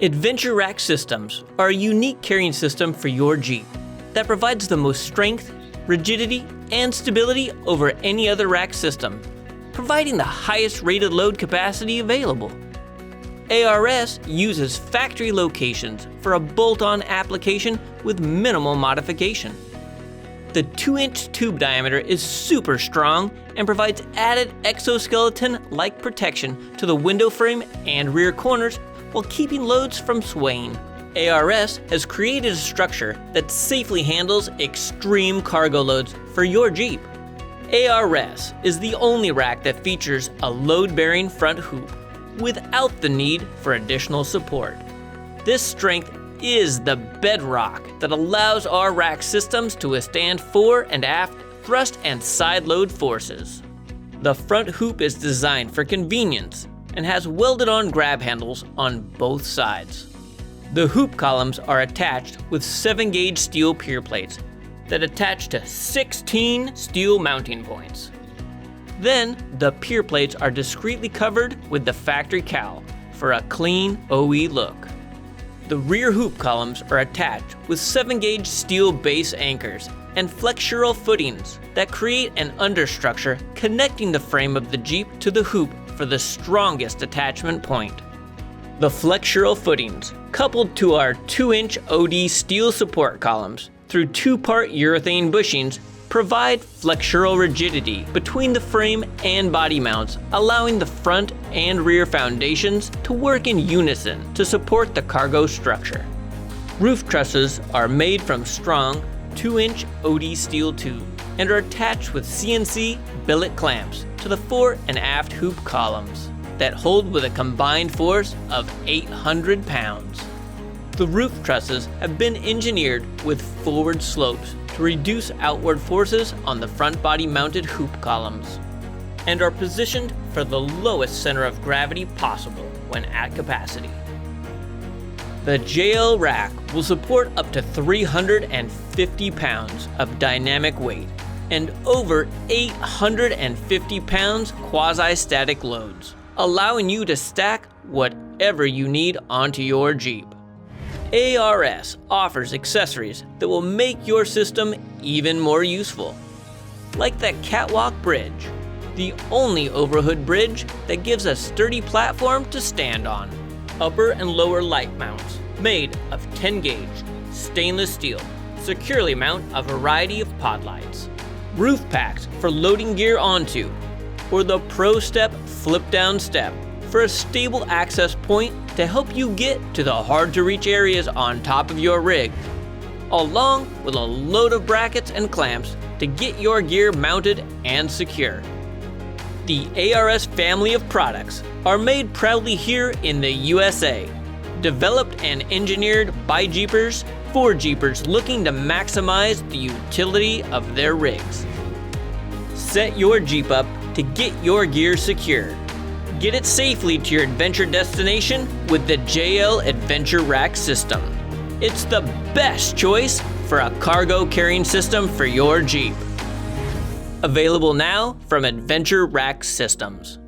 Adventure Rack Systems are a unique carrying system for your Jeep that provides the most strength, rigidity, and stability over any other rack system, providing the highest rated load capacity available. ARS uses factory locations for a bolt-on application with minimal modification. The 2-inch tube diameter is super strong and provides added exoskeleton-like protection to the window frame and rear corners while keeping loads from swaying. ARS has created a structure that safely handles extreme cargo loads for your Jeep. ARS is the only rack that features a load-bearing front hoop without the need for additional support. This strength is the bedrock that allows our rack systems to withstand fore and aft thrust and side load forces. The front hoop is designed for convenience and has welded-on grab handles on both sides. The hoop columns are attached with 7-gauge steel pier plates that attach to 16 steel mounting points. Then, the pier plates are discreetly covered with the factory cowl for a clean OE look. The rear hoop columns are attached with 7-gauge steel base anchors and flexural footings that create an understructure connecting the frame of the Jeep to the hoop for the strongest attachment point. The flexural footings, coupled to our 2-inch OD steel support columns through 2-part urethane bushings, provide flexural rigidity between the frame and body mounts, allowing the front and rear foundations to work in unison to support the cargo structure. Roof trusses are made from strong 2-inch OD steel tube and are attached with CNC billet clamps to the fore and aft hoop columns that hold with a combined force of 800 pounds. The roof trusses have been engineered with forward slopes to reduce outward forces on the front body mounted hoop columns and are positioned for the lowest center of gravity possible when at capacity. The JL rack will support up to 350 pounds of dynamic weight and over 850 pounds quasi-static loads, allowing you to stack whatever you need onto your Jeep. ARS offers accessories that will make your system even more useful, like that catwalk bridge, the only overhood bridge that gives a sturdy platform to stand on. Upper and lower light mounts made of 10-gauge stainless steel securely mount a variety of pod lights. Roof packs for loading gear onto, or the Pro Step flip-down step for a stable access point to help you get to the hard-to-reach areas on top of your rig, along with a load of brackets and clamps to get your gear mounted and secure. The ARS family of products are made proudly here in the USA, developed and engineered by Jeepers for Jeepers looking to maximize the utility of their rigs. Set your Jeep up to get your gear secure. Get it safely to your adventure destination with the JL Adventure Rack System. It's the best choice for a cargo carrying system for your Jeep. Available now from Adventure Rack Systems.